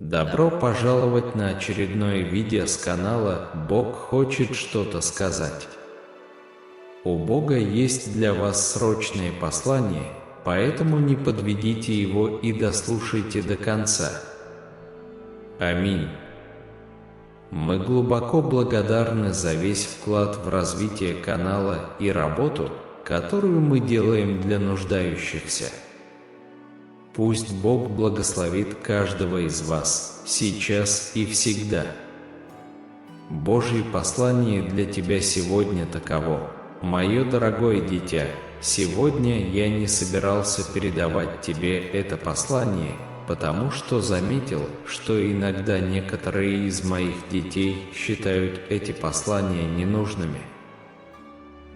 Добро пожаловать на очередное видео с канала «Бог хочет что-то сказать». У Бога есть для вас срочное послание, поэтому не подведите его и дослушайте до конца. Аминь. Мы глубоко благодарны за весь вклад в развитие канала и работу, которую мы делаем для нуждающихся. Пусть Бог благословит каждого из вас, сейчас и всегда. Божье послание для тебя сегодня таково: «Мое дорогое дитя, сегодня я не собирался передавать тебе это послание, потому что заметил, что иногда некоторые из моих детей считают эти послания ненужными.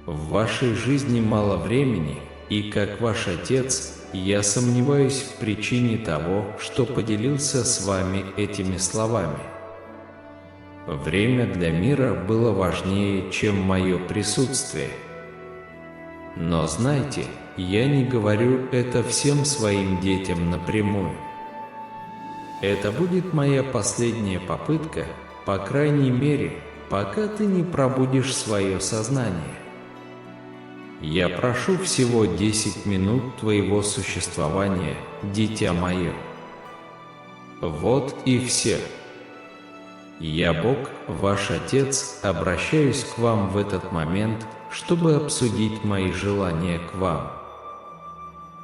В вашей жизни мало времени, и как ваш отец, я сомневаюсь в причине того, что поделился с вами этими словами. Время для мира было важнее, чем мое присутствие. Но знайте, я не говорю это всем своим детям напрямую. Это будет моя последняя попытка, по крайней мере, пока ты не пробудишь свое сознание. Я прошу всего 10 минут твоего существования, дитя мое. Вот и все. Я, Бог, ваш Отец, обращаюсь к вам в этот момент, чтобы обсудить мои желания к вам.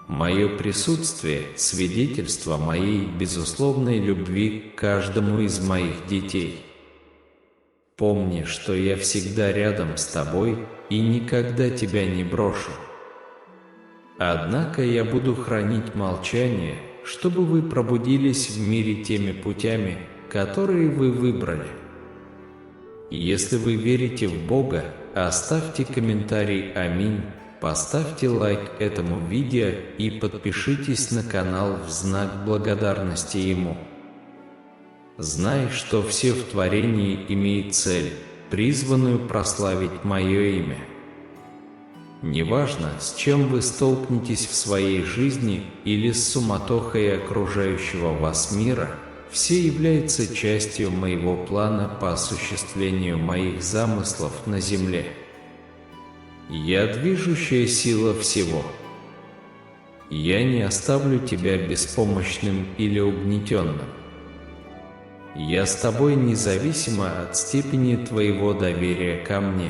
Мое присутствие – свидетельство моей безусловной любви к каждому из моих детей. Помни, что я всегда рядом с тобой и никогда тебя не брошу. Однако я буду хранить молчание, чтобы вы пробудились в мире теми путями, которые вы выбрали. Если вы верите в Бога, оставьте комментарий «Аминь», поставьте лайк этому видео и подпишитесь на канал в знак благодарности Ему. Знай, что все в творении имеет цель, призванную прославить мое имя. Неважно, с чем вы столкнетесь в своей жизни или с суматохой окружающего вас мира, все являются частью моего плана по осуществлению моих замыслов на земле. Я движущая сила всего. Я не оставлю тебя беспомощным или угнетенным. Я с тобой независимо от степени твоего доверия ко мне.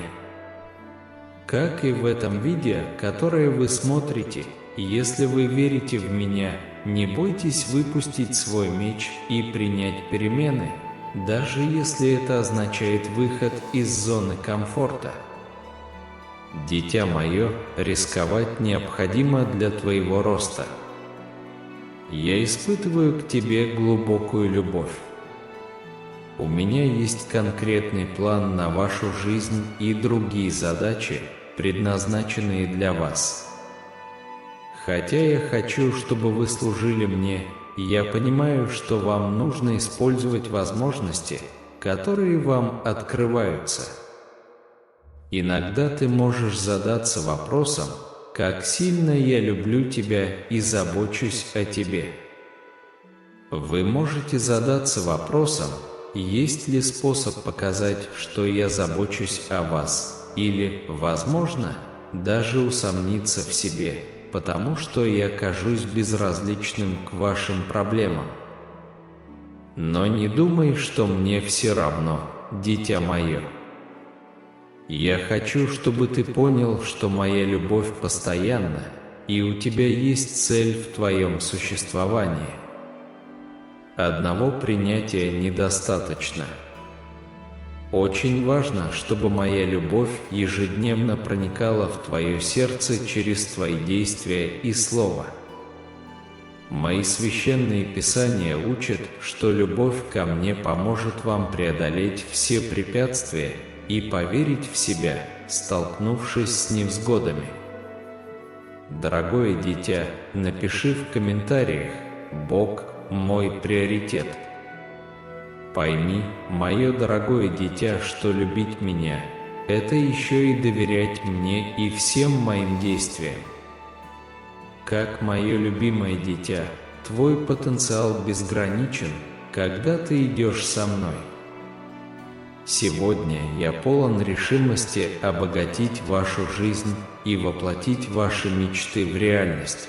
Как и в этом видео, которое вы смотрите, если вы верите в меня, не бойтесь выпустить свой меч и принять перемены, даже если это означает выход из зоны комфорта. Дитя мое, рисковать необходимо для твоего роста. Я испытываю к тебе глубокую любовь. У меня есть конкретный план на вашу жизнь и другие задачи, предназначенные для вас. Хотя я хочу, чтобы вы служили мне, я понимаю, что вам нужно использовать возможности, которые вам открываются. Иногда ты можешь задаться вопросом, как сильно я люблю тебя и забочусь о тебе. Вы можете задаться вопросом, есть ли способ показать, что я забочусь о вас, или, возможно, даже усомниться в себе, потому что я кажусь безразличным к вашим проблемам. Но не думай, что мне все равно, дитя мое. Я хочу, чтобы ты понял, что моя любовь постоянна, и у тебя есть цель в твоем существовании. Одного принятия недостаточно. Очень важно, чтобы моя любовь ежедневно проникала в твое сердце через твои действия и слово. Мои священные писания учат, что любовь ко мне поможет вам преодолеть все препятствия и поверить в себя, столкнувшись с невзгодами. Дорогое дитя, напиши в комментариях: «Бог – мой приоритет». Пойми, мое дорогое дитя, что любить меня – это еще и доверять мне и всем моим действиям. Как мое любимое дитя, твой потенциал безграничен, когда ты идешь со мной. Сегодня я полон решимости обогатить вашу жизнь и воплотить ваши мечты в реальность.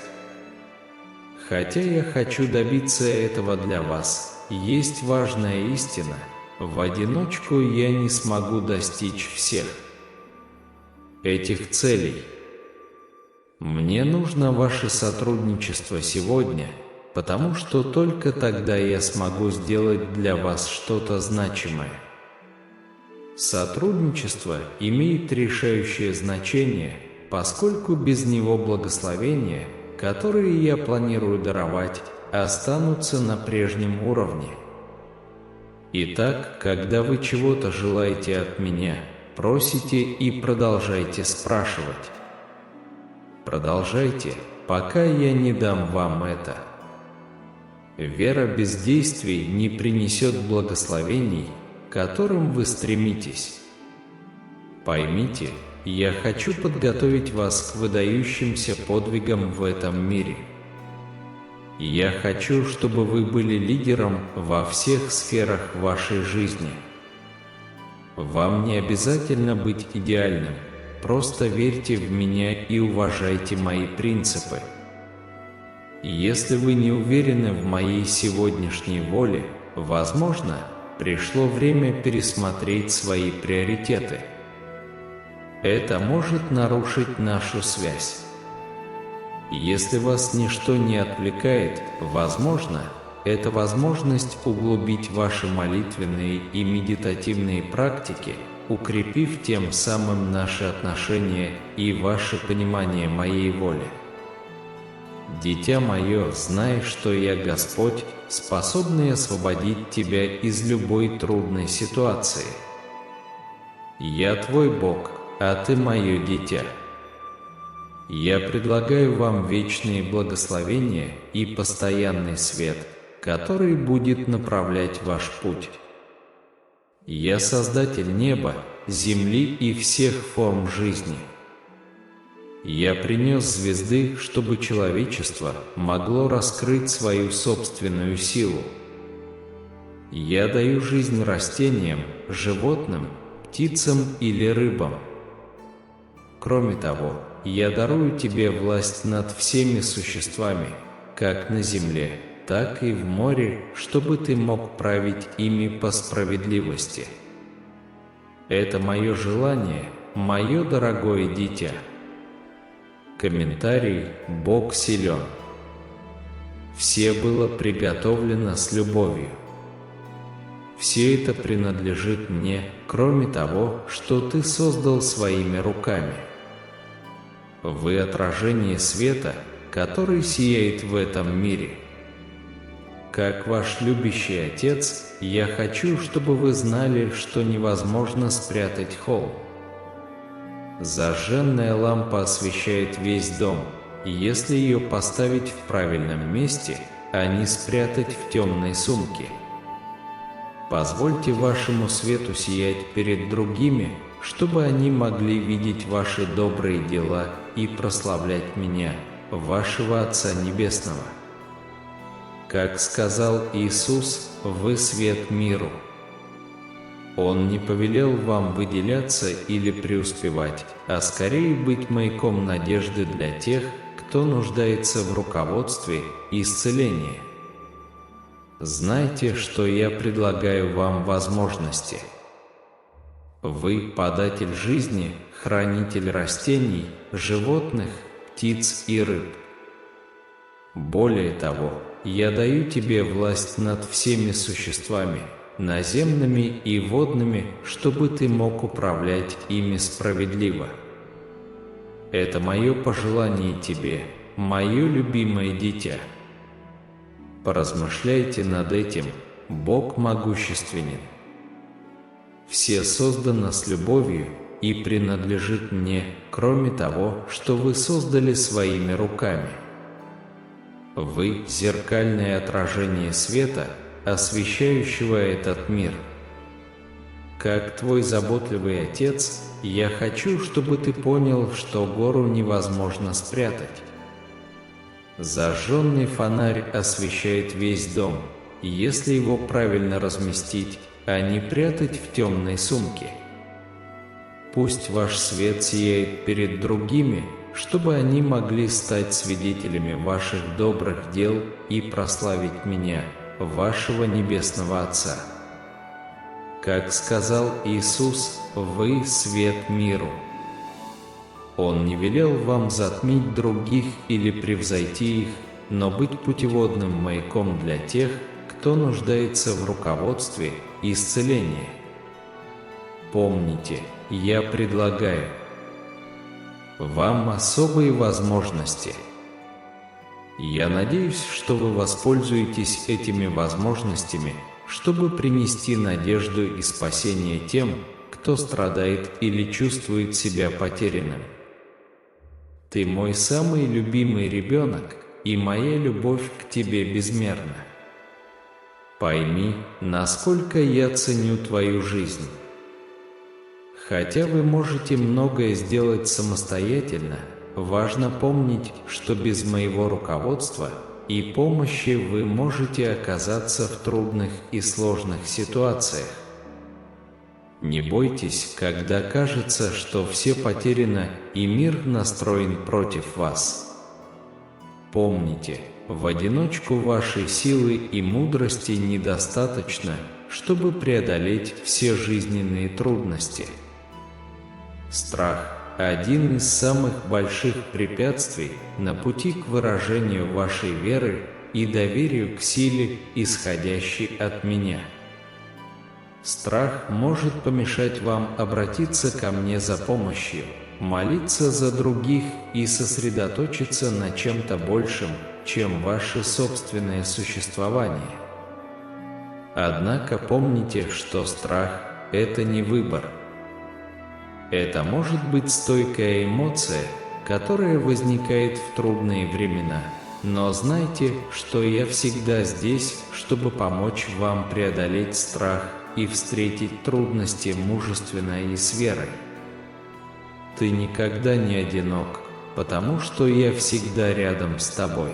Хотя я хочу добиться этого для вас, есть важная истина: в одиночку я не смогу достичь всех этих целей. Мне нужно ваше сотрудничество сегодня, потому что только тогда я смогу сделать для вас что-то значимое. Сотрудничество имеет решающее значение, поскольку без него благословения, которые я планирую даровать, останутся на прежнем уровне. Итак, когда вы чего-то желаете от меня, просите и продолжайте спрашивать. Продолжайте, пока я не дам вам это. Вера без действий не принесет благословений, к которым вы стремитесь. Поймите, я хочу подготовить вас к выдающимся подвигам в этом мире. Я хочу, чтобы вы были лидером во всех сферах вашей жизни. Вам не обязательно быть идеальным, просто верьте в меня и уважайте мои принципы. Если вы не уверены в моей сегодняшней воле, возможно, пришло время пересмотреть свои приоритеты. Это может нарушить нашу связь. Если вас ничто не отвлекает, возможно, это возможность углубить ваши молитвенные и медитативные практики, укрепив тем самым наши отношения и ваше понимание моей воли. Дитя мое, знай, что я Господь, способный освободить тебя из любой трудной ситуации. Я твой Бог, а ты мое дитя. Я предлагаю вам вечные благословения и постоянный свет, который будет направлять ваш путь. Я Создатель неба, земли и всех форм жизни. Я принес звезды, чтобы человечество могло раскрыть свою собственную силу. Я даю жизнь растениям, животным, птицам или рыбам. Кроме того, я дарую тебе власть над всеми существами, как на земле, так и в море, чтобы ты мог править ими по справедливости. Это мое желание, мое дорогое дитя. Комментарий: Бог силен. Все было приготовлено с любовью. Все это принадлежит мне, кроме того, что ты создал своими руками. Вы отражение света, который сияет в этом мире. Как ваш любящий Отец, я хочу, чтобы вы знали, что невозможно спрятать холм. Зажженная лампа освещает весь дом, и если ее поставить в правильном месте, а не спрятать в темной сумке. Позвольте вашему свету сиять перед другими, чтобы они могли видеть ваши добрые дела и прославлять меня, вашего Отца Небесного. Как сказал Иисус, вы свет миру. Он не повелел вам выделяться или преуспевать, а скорее быть маяком надежды для тех, кто нуждается в руководстве и исцелении. Знайте, что я предлагаю вам возможности. Вы податель жизни, хранитель растений, животных, птиц и рыб. Более того, я даю тебе власть над всеми существами, наземными и водными, чтобы ты мог управлять ими справедливо. Это мое пожелание тебе, мое любимое дитя. Поразмышляйте над этим, Бог могущественен. Все создано с любовью и принадлежит мне, кроме того, что вы создали своими руками. Вы – зеркальное отражение света, освещающего этот мир. Как твой заботливый Отец, я хочу, чтобы ты понял, что гору невозможно спрятать. Зажженный фонарь освещает весь дом. если его правильно разместить, а не прятать в темной сумке. Пусть ваш свет сияет перед другими, чтобы они могли стать свидетелями ваших добрых дел и прославить меня, вашего Небесного Отца. Как сказал Иисус, вы свет миру. Он не велел вам затмить других или превзойти их, но быть путеводным маяком для тех, кто нуждается в руководстве и исцелении. Помните, я предлагаю вам особые возможности. Я надеюсь, что вы воспользуетесь этими возможностями, чтобы принести надежду и спасение тем, кто страдает или чувствует себя потерянным. Ты мой самый любимый ребенок, и моя любовь к тебе безмерна. Пойми, насколько я ценю твою жизнь. Хотя вы можете многое сделать самостоятельно, важно помнить, что без моего руководства и помощи вы можете оказаться в трудных и сложных ситуациях. Не бойтесь, когда кажется, что все потеряно и мир настроен против вас. Помните, в одиночку вашей силы и мудрости недостаточно, чтобы преодолеть все жизненные трудности. Страх – один из самых больших препятствий на пути к выражению вашей веры и доверию к силе, исходящей от меня. Страх может помешать вам обратиться ко мне за помощью, молиться за других и сосредоточиться на чем-то большем, чем ваше собственное существование. Однако помните, что страх – это не выбор. Это может быть стойкая эмоция, которая возникает в трудные времена, но знайте, что я всегда здесь, чтобы помочь вам преодолеть страх и встретить трудности мужественно и с верой. Ты никогда не одинок, потому что я всегда рядом с тобой.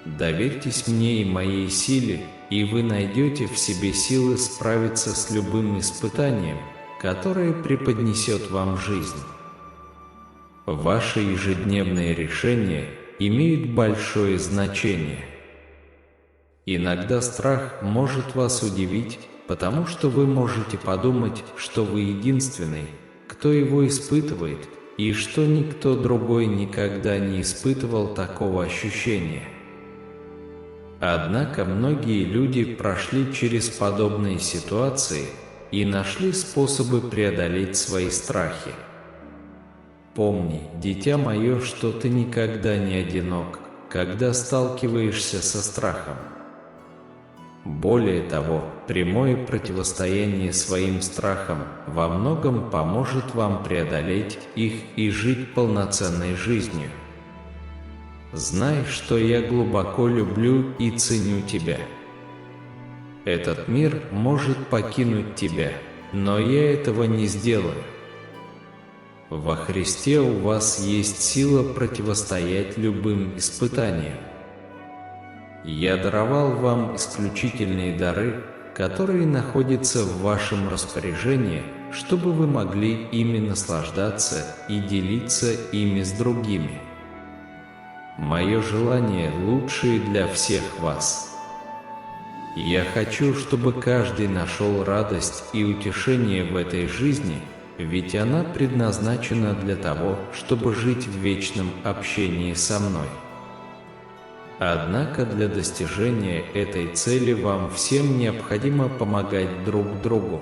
Доверьтесь мне и моей силе, и вы найдете в себе силы справиться с любым испытанием, которое преподнесет вам жизнь. Ваши ежедневные решения имеют большое значение. Иногда страх может вас удивить, потому что вы можете подумать, что вы единственный, кто его испытывает, и что никто другой никогда не испытывал такого ощущения. Однако многие люди прошли через подобные ситуации и нашли способы преодолеть свои страхи. Помни, дитя мое, что ты никогда не одинок, когда сталкиваешься со страхом. Более того, прямое противостояние своим страхам во многом поможет вам преодолеть их и жить полноценной жизнью. Знай, что я глубоко люблю и ценю тебя. Этот мир может покинуть тебя, но я этого не сделаю. Во Христе у вас есть сила противостоять любым испытаниям. Я даровал вам исключительные дары, которые находятся в вашем распоряжении, чтобы вы могли ими наслаждаться и делиться ими с другими. Мое желание лучшее для всех вас. Я хочу, чтобы каждый нашел радость и утешение в этой жизни, ведь она предназначена для того, чтобы жить в вечном общении со мной. Однако для достижения этой цели вам всем необходимо помогать друг другу.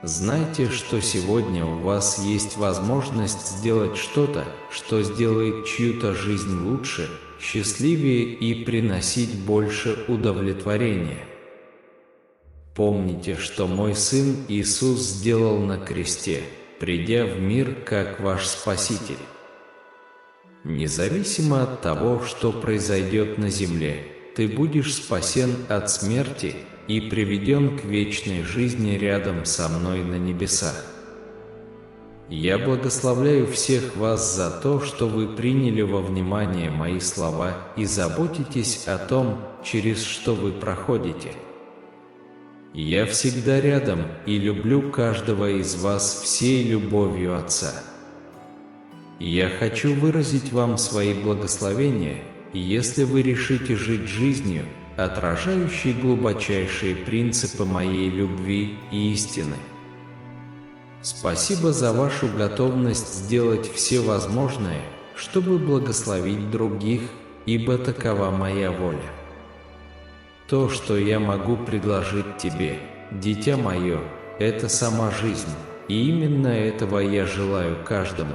Знайте, что сегодня у вас есть возможность сделать что-то, что сделает чью-то жизнь лучше, счастливее и приносить больше удовлетворения. Помните, что мой Сын Иисус сделал на кресте, придя в мир как ваш Спаситель. Независимо от того, что произойдет на земле, ты будешь спасен от смерти и приведен к вечной жизни рядом со мной на небесах. Я благословляю всех вас за то, что вы приняли во внимание мои слова и заботитесь о том, через что вы проходите. Я всегда рядом и люблю каждого из вас всей любовью Отца. Я хочу выразить вам свои благословения, если вы решите жить жизнью, отражающей глубочайшие принципы моей любви и истины. Спасибо за вашу готовность сделать все возможное, чтобы благословить других, ибо такова моя воля. То, что я могу предложить тебе, дитя мое, это сама жизнь, и именно этого я желаю каждому.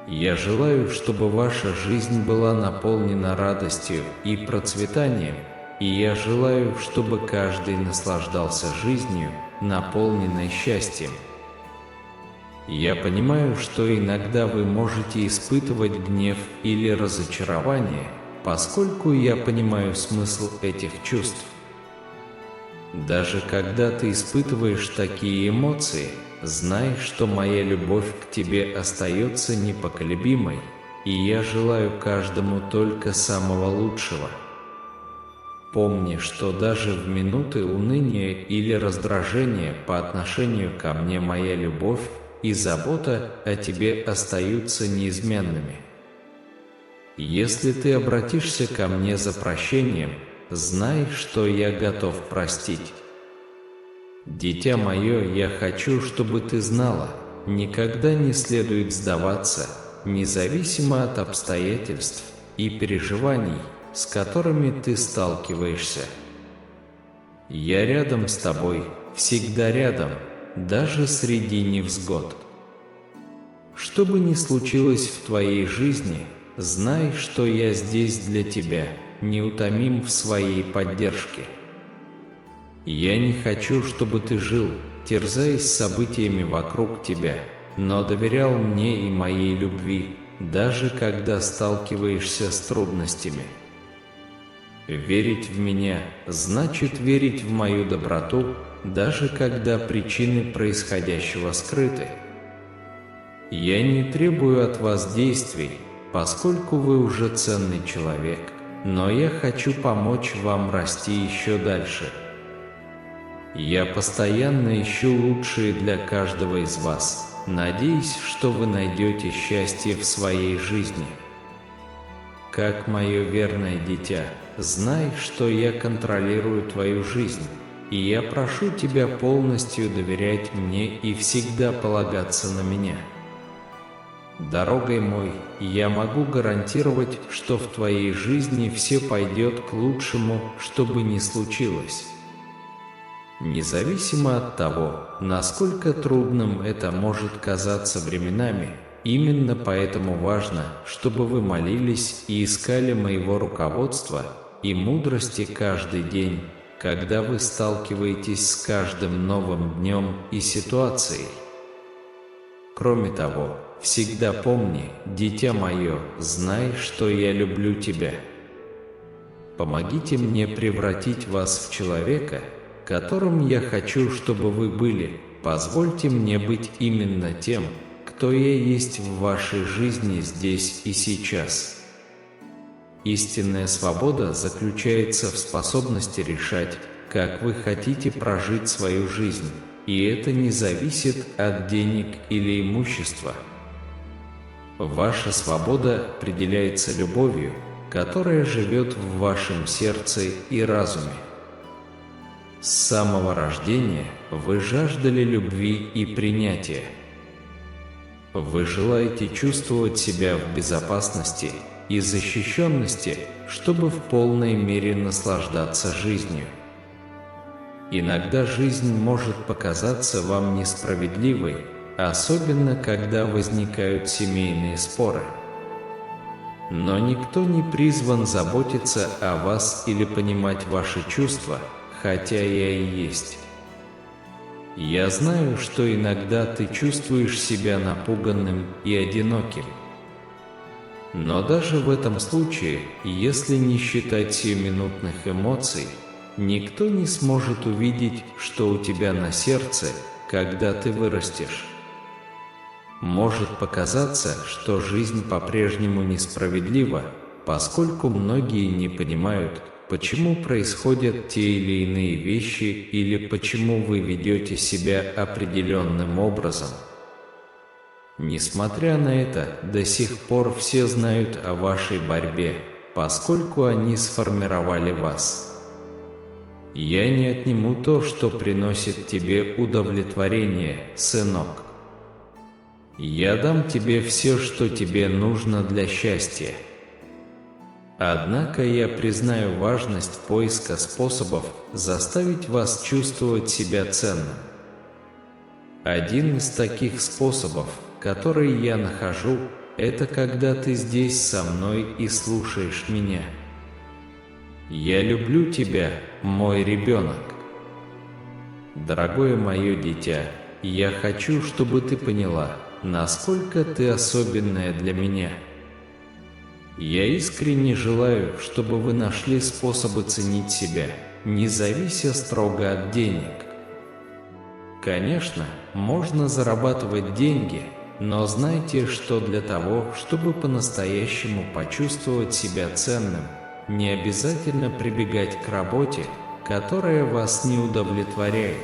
Я желаю, чтобы ваша жизнь была наполнена радостью и процветанием, и я желаю, чтобы каждый наслаждался жизнью, наполненной счастьем. Я понимаю, что иногда вы можете испытывать гнев или разочарование, поскольку я понимаю смысл этих чувств. Даже когда ты испытываешь такие эмоции, знай, что моя любовь к тебе остается непоколебимой, и я желаю каждому только самого лучшего. Помни, что даже в минуты уныния или раздражения по отношению ко мне моя любовь и забота о тебе остаются неизменными. Если ты обратишься ко мне за прощением, знай, что я готов простить. Дитя мое, я хочу, чтобы ты знала, никогда не следует сдаваться, независимо от обстоятельств и переживаний, с которыми ты сталкиваешься. Я рядом с тобой, всегда рядом, даже среди невзгод. Что бы ни случилось в твоей жизни, знай, что я здесь для тебя, неутомим в своей поддержке. Я не хочу, чтобы ты жил, терзаясь событиями вокруг тебя, но доверял мне и моей любви, даже когда сталкиваешься с трудностями. Верить в меня значит верить в мою доброту, даже когда причины происходящего скрыты. Я не требую от вас действий, поскольку вы уже ценный человек, но я хочу помочь вам расти еще дальше. Я постоянно ищу лучшее для каждого из вас, надеясь, что вы найдете счастье в своей жизни. Как мое верное дитя, знай, что я контролирую твою жизнь, и я прошу тебя полностью доверять мне и всегда полагаться на меня. Дорогой мой, я могу гарантировать, что в твоей жизни все пойдет к лучшему, что бы ни случилось. Независимо от того, насколько трудным это может казаться временами, именно поэтому важно, чтобы вы молились и искали моего руководства и мудрости каждый день, когда вы сталкиваетесь с каждым новым днем и ситуацией. Кроме того, всегда помни, дитя мое, знай, что я люблю тебя. Помогите мне превратить вас в человека, которым я хочу, чтобы вы были. Позвольте мне быть именно тем, кто я есть в вашей жизни здесь и сейчас. Истинная свобода заключается в способности решать, как вы хотите прожить свою жизнь, и это не зависит от денег или имущества. Ваша свобода определяется любовью, которая живет в вашем сердце и разуме. С самого рождения вы жаждали любви и принятия. Вы желаете чувствовать себя в безопасности и защищенности, чтобы в полной мере наслаждаться жизнью. Иногда жизнь может показаться вам несправедливой, особенно когда возникают семейные споры. Но никто не призван заботиться о вас или понимать ваши чувства, хотя я и есть. Я знаю, что иногда ты чувствуешь себя напуганным и одиноким. Но даже в этом случае, если не считать сиюминутных эмоций, никто не сможет увидеть, что у тебя на сердце, когда ты вырастешь. Может показаться, что жизнь по-прежнему несправедлива, поскольку многие не понимают, почему происходят те или иные вещи или почему вы ведете себя определенным образом. Несмотря на это, до сих пор все знают о вашей борьбе, поскольку они сформировали вас. Я не отниму то, что приносит тебе удовлетворение, сынок. Я дам тебе все, что тебе нужно для счастья. Однако я признаю важность поиска способов заставить вас чувствовать себя ценным. Один из таких способов, который я нахожу, это когда ты здесь со мной и слушаешь меня. Я люблю тебя, мой ребенок. Дорогое мое дитя, я хочу, чтобы ты поняла, насколько ты особенная для меня. Я искренне желаю, чтобы вы нашли способы ценить себя, не завися строго от денег. Конечно, можно зарабатывать деньги, но знайте, что для того, чтобы по-настоящему почувствовать себя ценным, не обязательно прибегать к работе, которая вас не удовлетворяет.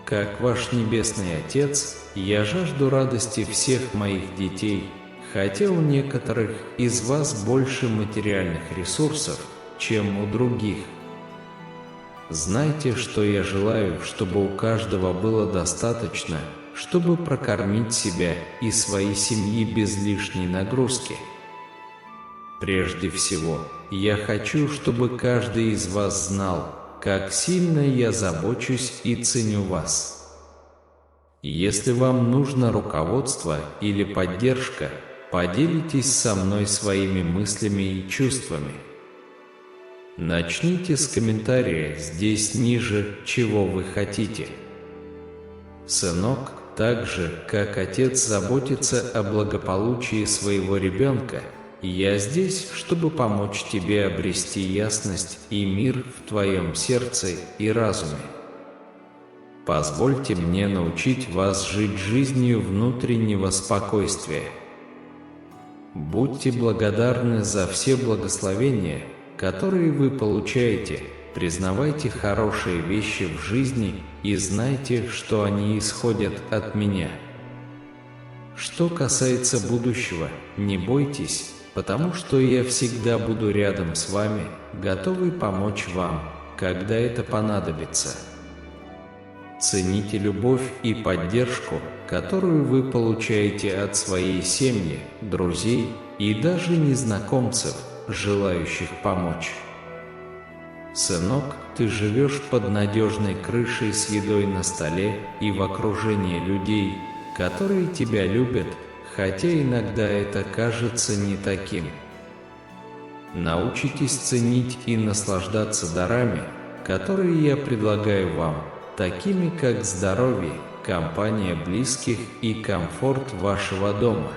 Как ваш Небесный Отец, я жажду радости всех моих детей, хотя у некоторых из вас больше материальных ресурсов, чем у других. Знайте, что я желаю, чтобы у каждого было достаточно, чтобы прокормить себя и свои семьи без лишней нагрузки. Прежде всего, я хочу, чтобы каждый из вас знал, как сильно я забочусь и ценю вас. Если вам нужно руководство или поддержка, поделитесь со мной своими мыслями и чувствами. Начните с комментария здесь ниже, чего вы хотите. Сынок, так же, как отец заботится о благополучии своего ребенка, я здесь, чтобы помочь тебе обрести ясность и мир в твоем сердце и разуме. Позвольте мне научить вас жить жизнью внутреннего спокойствия. Будьте благодарны за все благословения, которые вы получаете, признавайте хорошие вещи в жизни и знайте, что они исходят от меня. Что касается будущего, не бойтесь, потому что я всегда буду рядом с вами, готовый помочь вам, когда это понадобится. Цените любовь и поддержку, которую вы получаете от своей семьи, друзей и даже незнакомцев, желающих помочь. Сынок, ты живешь под надежной крышей с едой на столе и в окружении людей, которые тебя любят, хотя иногда это кажется не таким. Научитесь ценить и наслаждаться дарами, которые я предлагаю вам, такими как здоровье, компания близких и комфорт вашего дома.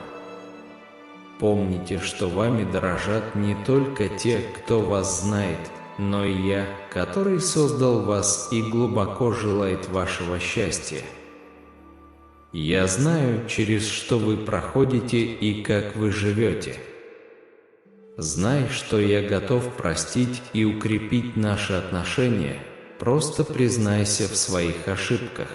Помните, что вами дорожат не только те, кто вас знает, но и я, который создал вас и глубоко желает вашего счастья. Я знаю, через что вы проходите и как вы живете. Знай, что я готов простить и укрепить наши отношения, просто признайся в своих ошибках.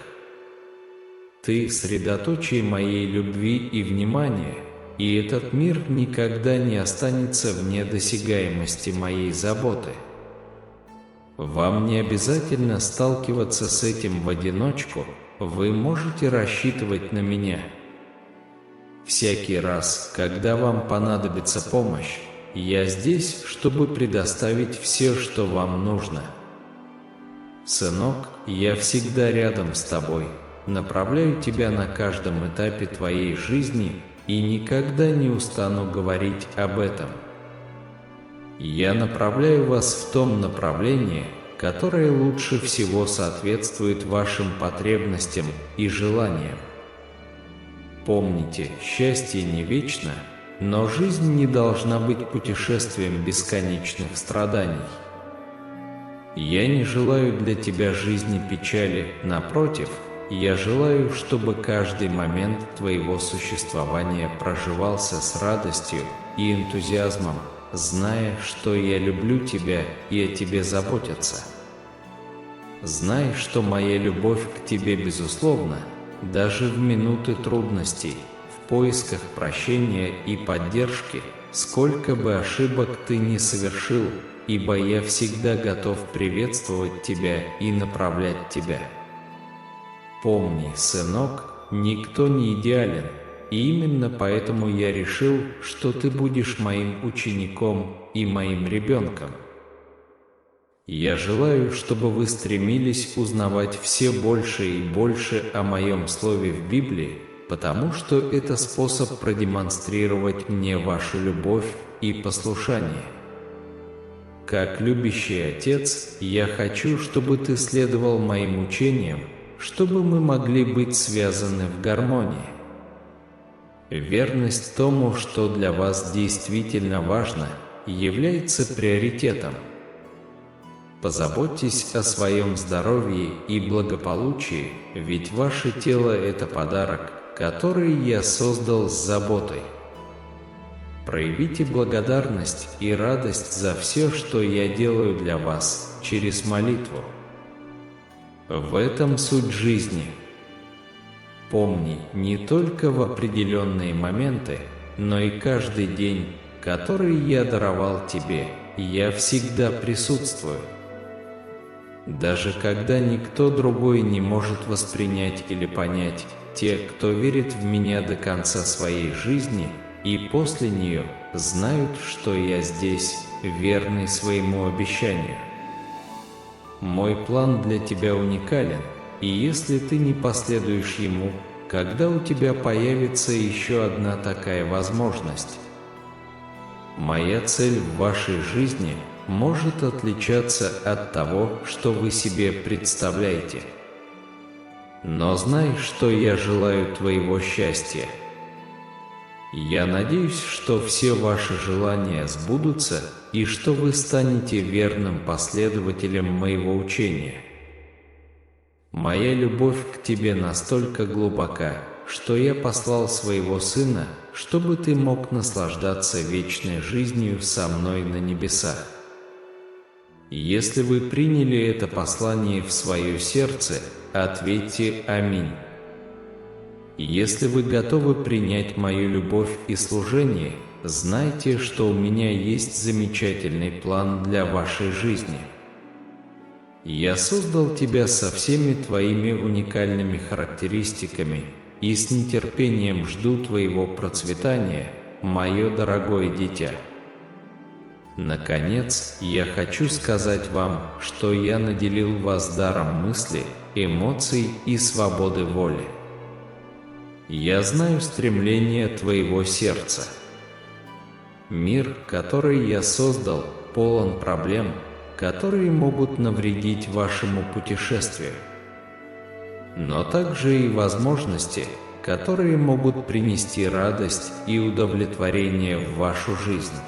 Ты — средоточие моей любви и внимания, и этот мир никогда не останется вне досягаемости моей заботы. Вам не обязательно сталкиваться с этим в одиночку, вы можете рассчитывать на меня. Всякий раз, когда вам понадобится помощь, я здесь, чтобы предоставить все, что вам нужно. Сынок, я всегда рядом с тобой, направляю тебя на каждом этапе твоей жизни и никогда не устану говорить об этом. Я направляю вас в том направлении, которое лучше всего соответствует вашим потребностям и желаниям. Помните, счастье не вечно, но жизнь не должна быть путешествием бесконечных страданий. Я не желаю для тебя жизни печали, напротив, я желаю, чтобы каждый момент твоего существования проживался с радостью и энтузиазмом, зная, что я люблю тебя и о тебе заботятся. Знай, что моя любовь к тебе безусловна, даже в минуты трудностей, в поисках прощения и поддержки, сколько бы ошибок ты ни совершил, ибо я всегда готов приветствовать тебя и направлять тебя. Помни, сынок, никто не идеален, и именно поэтому я решил, что ты будешь моим учеником и моим ребенком. Я желаю, чтобы вы стремились узнавать все больше и больше о моем слове в Библии, потому что это способ продемонстрировать мне вашу любовь и послушание. Как любящий отец, я хочу, чтобы ты следовал моим учениям, чтобы мы могли быть связаны в гармонии. Верность тому, что для вас действительно важно, является приоритетом. Позаботьтесь о своем здоровье и благополучии, ведь ваше тело – это подарок, который я создал с заботой. Проявите благодарность и радость за все, что я делаю для вас, через молитву. В этом суть жизни. Помни, не только в определенные моменты, но и каждый день, который я даровал тебе, я всегда присутствую. Даже когда никто другой не может воспринять или понять, те, кто верит в меня до конца своей жизни и после нее, знают, что я здесь, верный своему обещанию. Мой план для тебя уникален, и если ты не последуешь ему, когда у тебя появится еще одна такая возможность? Моя цель в вашей жизни может отличаться от того, что вы себе представляете. Но знай, что я желаю твоего счастья. Я надеюсь, что все ваши желания сбудутся и что вы станете верным последователем моего учения. Моя любовь к тебе настолько глубока, что я послал своего Сына, чтобы ты мог наслаждаться вечной жизнью со мной на небесах. Если вы приняли это послание в свое сердце, ответьте «Аминь». Если вы готовы принять мою любовь и служение, знайте, что у меня есть замечательный план для вашей жизни. Я создал тебя со всеми твоими уникальными характеристиками и с нетерпением жду твоего процветания, мое дорогое дитя. Наконец, я хочу сказать вам, что я наделил вас даром мысли, эмоций и свободы воли. Я знаю стремление твоего сердца. Мир, который я создал, полон проблем, которые могут навредить вашему путешествию, но также и возможности, которые могут принести радость и удовлетворение в вашу жизнь.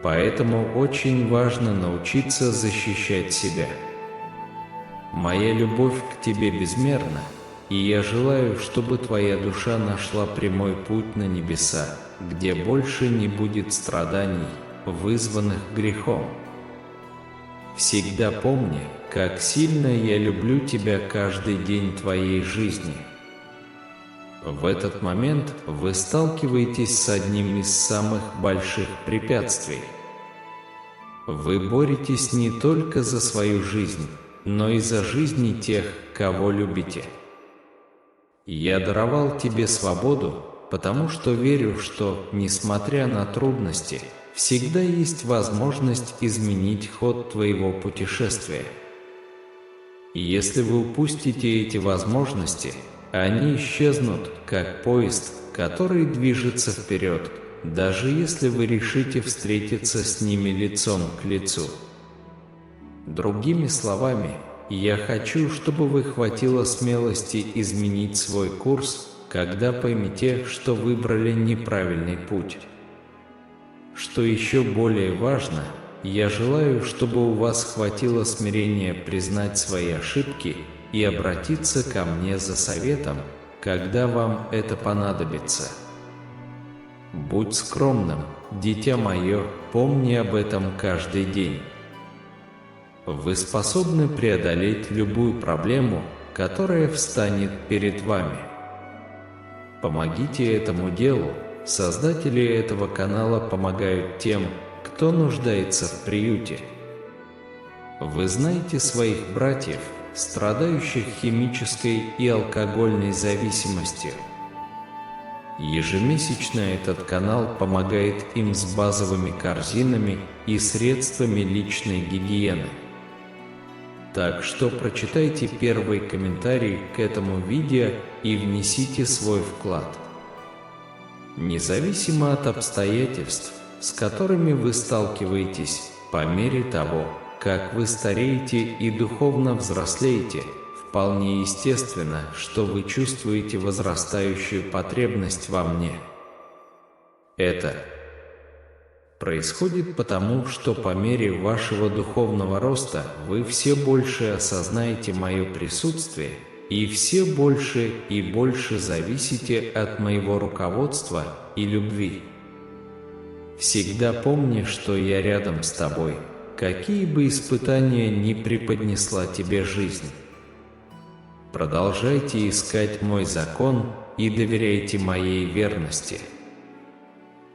Поэтому очень важно научиться защищать себя. Моя любовь к тебе безмерна, и я желаю, чтобы твоя душа нашла прямой путь на небеса, где больше не будет страданий, вызванных грехом. Всегда помни, как сильно я люблю тебя каждый день твоей жизни. В этот момент вы сталкиваетесь с одним из самых больших препятствий. Вы боретесь не только за свою жизнь, но и за жизни тех, кого любите. Я даровал тебе свободу, потому что верю, что, несмотря на трудности, всегда есть возможность изменить ход твоего путешествия. И если вы упустите эти возможности, они исчезнут, как поезд, который движется вперед, даже если вы решите встретиться с ними лицом к лицу. Другими словами, я хочу, чтобы вы хватило смелости изменить свой курс, когда поймете, что выбрали неправильный путь. Что еще более важно, я желаю, чтобы у вас хватило смирения признать свои ошибки и обратиться ко мне за советом, когда вам это понадобится. Будь скромным, дитя мое, помни об этом каждый день. Вы способны преодолеть любую проблему, которая встанет перед вами. Помогите этому делу. Создатели этого канала помогают тем, кто нуждается в приюте. Вы знаете своих братьев, страдающих химической и алкогольной зависимостью. Ежемесячно этот канал помогает им с базовыми корзинами и средствами личной гигиены. Так что прочитайте первый комментарий к этому видео и внесите свой вклад. Независимо от обстоятельств, с которыми вы сталкиваетесь, по мере того, как вы стареете и духовно взрослеете, вполне естественно, что вы чувствуете возрастающую потребность во мне. Это происходит потому, что по мере вашего духовного роста вы все больше осознаете мое присутствие и все больше и больше зависите от моего руководства и любви. Всегда помни, что я рядом с тобой, какие бы испытания ни преподнесла тебе жизнь. Продолжайте искать мой закон и доверяйте моей верности.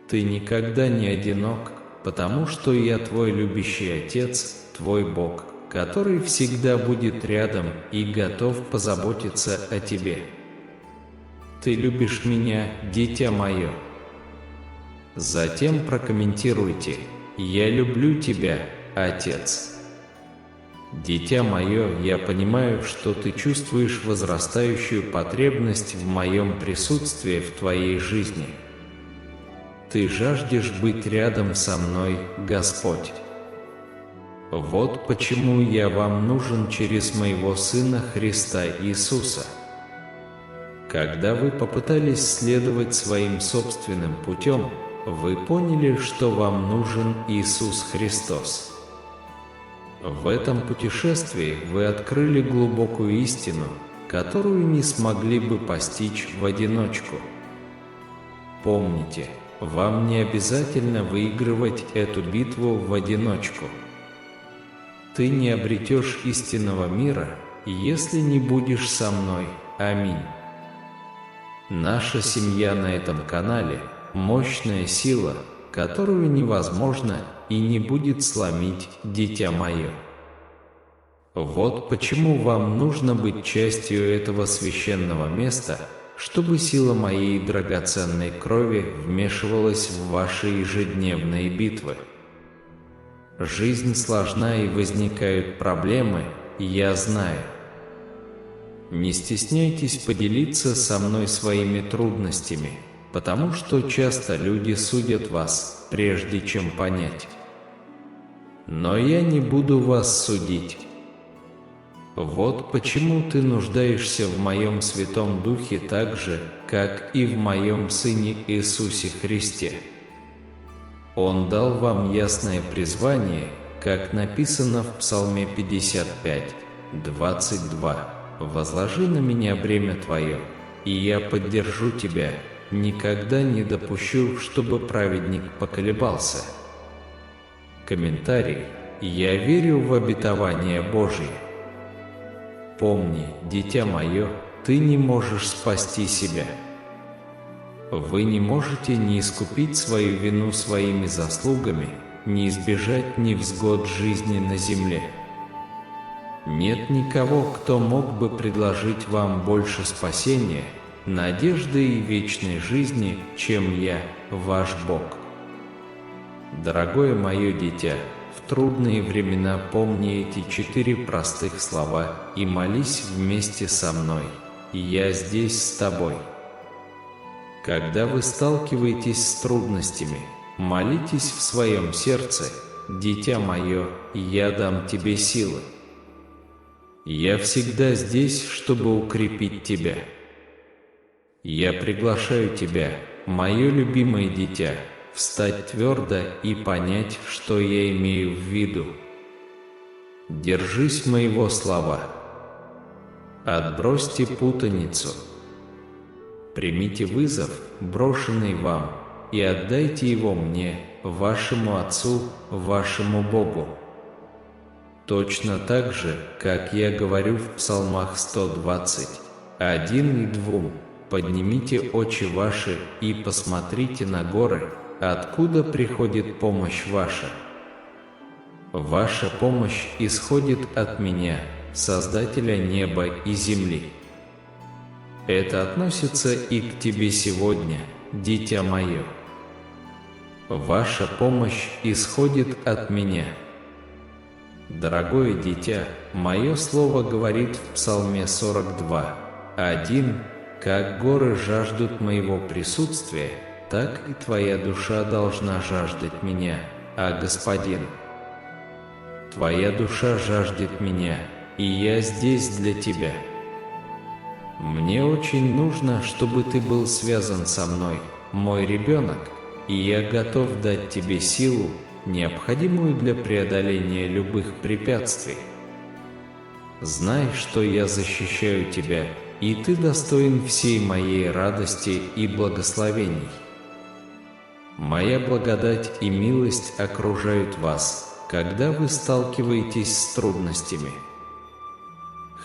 Ты никогда не одинок, потому что я твой любящий Отец, твой Бог, который всегда будет рядом и готов позаботиться о тебе. Ты любишь меня, дитя мое. Затем прокомментируйте: «Я люблю тебя, Отец». Дитя мое, я понимаю, что ты чувствуешь возрастающую потребность в моем присутствии в твоей жизни. Ты жаждешь быть рядом со мной, Господь. Вот почему я вам нужен через моего Сына Христа Иисуса. Когда вы попытались следовать своим собственным путем, вы поняли, что вам нужен Иисус Христос. В этом путешествии вы открыли глубокую истину, которую не смогли бы постичь в одиночку. Помните, вам не обязательно выигрывать эту битву в одиночку. Ты не обретешь истинного мира, если не будешь со мной. Аминь. Наша семья на этом канале – мощная сила, которую невозможно и не будет сломить, дитя мое. Вот почему вам нужно быть частью этого священного места, чтобы сила моей драгоценной крови вмешивалась в ваши ежедневные битвы. Жизнь сложна и возникают проблемы, я знаю. Не стесняйтесь поделиться со мной своими трудностями, потому что часто люди судят вас, прежде чем понять. Но я не буду вас судить. Вот почему ты нуждаешься в моем Святом Духе так же, как и в моем Сыне Иисусе Христе. Он дал вам ясное призвание, как написано в Псалме 55, 22. «Возложи на меня бремя твое, и я поддержу тебя, никогда не допущу, чтобы праведник поколебался». Комментарий: «Я верю в обетование Божье». Помни, дитя мое, ты не можешь спасти себя. Вы не можете ни искупить свою вину своими заслугами, ни избежать невзгод жизни на земле. Нет никого, кто мог бы предложить вам больше спасения, надежды и вечной жизни, чем я, ваш Бог. Дорогое мое дитя, в трудные времена помни эти 4 простых слова и молись вместе со мной. Я здесь с тобой. Когда вы сталкиваетесь с трудностями, молитесь в своем сердце: «Дитя мое, я дам тебе силы. Я всегда здесь, чтобы укрепить тебя. Я приглашаю тебя, мое любимое дитя, встать твердо и понять, что я имею в виду. Держись моего слова. Отбросьте путаницу. Примите вызов, брошенный вам, и отдайте его мне, вашему Отцу, вашему Богу. Точно так же, как я говорю в Псалмах 121 и 2, поднимите очи ваши и посмотрите на горы, откуда приходит помощь ваша. Ваша помощь исходит от меня, Создателя неба и земли. Это относится и к тебе сегодня, дитя мое. Ваша помощь исходит от меня. Дорогое дитя, мое слово говорит в Псалме 42:1: «Как горы жаждут моего присутствия, так и твоя душа должна жаждать меня, Господин. Твоя душа жаждет меня, и я здесь для тебя. Мне очень нужно, чтобы ты был связан со мной, мой ребенок, и я готов дать тебе силу, необходимую для преодоления любых препятствий. Знай, что я защищаю тебя, и ты достоин всей моей радости и благословений. Моя благодать и милость окружают вас, когда вы сталкиваетесь с трудностями.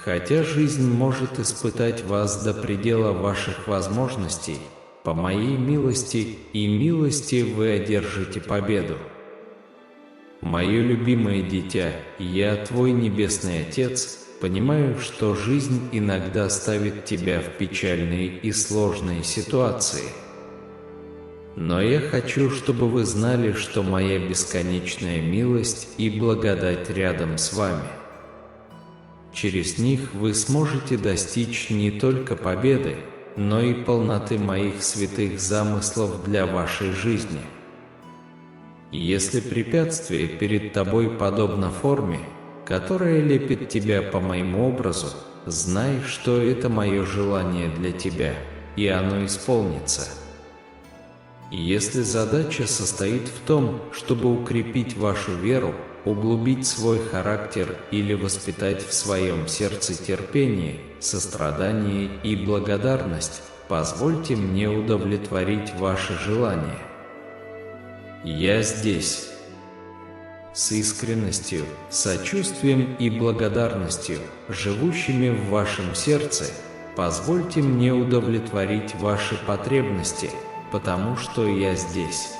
Хотя жизнь может испытать вас до предела ваших возможностей, по моей милости и милости вы одержите победу. Мое любимое дитя, я, твой Небесный Отец, понимаю, что жизнь иногда ставит тебя в печальные и сложные ситуации. Но я хочу, чтобы вы знали, что моя бесконечная милость и благодать рядом с вами. Через них вы сможете достичь не только победы, но и полноты моих святых замыслов для вашей жизни. Если препятствие перед тобой подобно форме, которая лепит тебя по моему образу, знай, что это мое желание для тебя, и оно исполнится. Если задача состоит в том, чтобы укрепить вашу веру, углубить свой характер или воспитать в своем сердце терпение, сострадание и благодарность, позвольте мне удовлетворить ваше желание. Я здесь. С искренностью, сочувствием и благодарностью, живущими в вашем сердце, позвольте мне удовлетворить ваши потребности, потому что я здесь.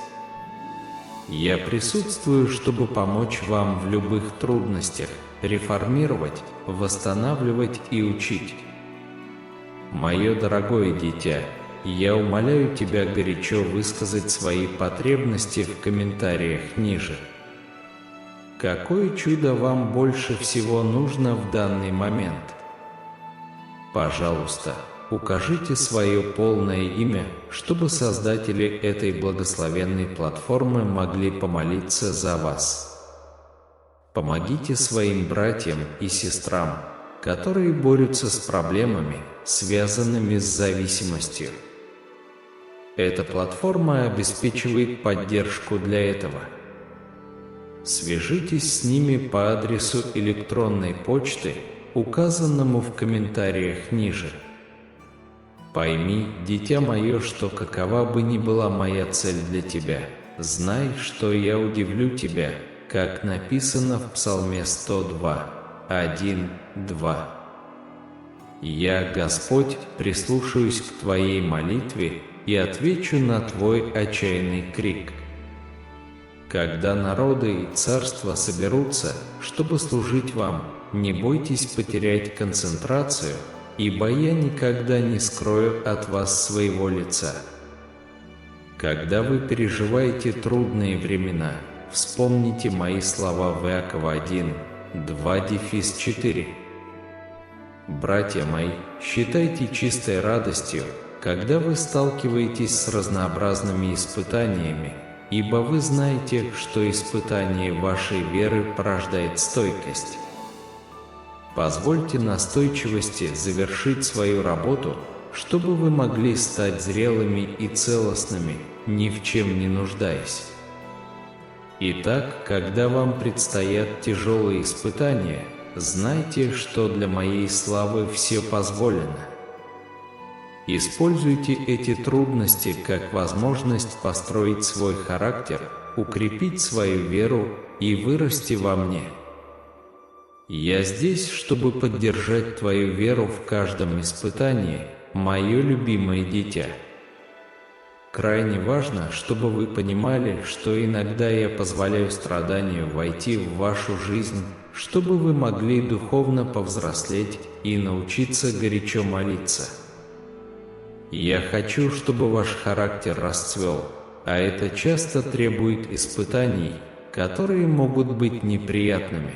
Я присутствую, чтобы помочь вам в любых трудностях, реформировать, восстанавливать и учить. Мое дорогое дитя, я умоляю тебя горячо высказать свои потребности в комментариях ниже. Какое чудо вам больше всего нужно в данный момент? Пожалуйста, укажите свое полное имя, чтобы создатели этой благословенной платформы могли помолиться за вас. Помогите своим братьям и сестрам, которые борются с проблемами, связанными с зависимостью. Эта платформа обеспечивает поддержку для этого. Свяжитесь с ними по адресу электронной почты, указанному в комментариях ниже. Пойми, дитя мое, что какова бы ни была моя цель для тебя, знай, что я удивлю тебя, как написано в Псалме 102:1-2. Я, Господь, прислушаюсь к твоей молитве и отвечу на твой отчаянный крик. Когда народы и царства соберутся, чтобы служить вам, не бойтесь потерять концентрацию, ибо я никогда не скрою от вас своего лица. Когда вы переживаете трудные времена, вспомните мои слова в Иакова 1:2-4. Братья мои, считайте чистой радостью, когда вы сталкиваетесь с разнообразными испытаниями, ибо вы знаете, что испытание вашей веры порождает стойкость. Позвольте настойчивости завершить свою работу, чтобы вы могли стать зрелыми и целостными, ни в чем не нуждаясь. Итак, когда вам предстоят тяжелые испытания, знайте, что для моей славы все позволено. Используйте эти трудности как возможность построить свой характер, укрепить свою веру и вырасти во мне. Я здесь, чтобы поддержать твою веру в каждом испытании, мое любимое дитя. Крайне важно, чтобы вы понимали, что иногда я позволяю страданию войти в вашу жизнь, чтобы вы могли духовно повзрослеть и научиться горячо молиться. Я хочу, чтобы ваш характер расцвел, а это часто требует испытаний, которые могут быть неприятными.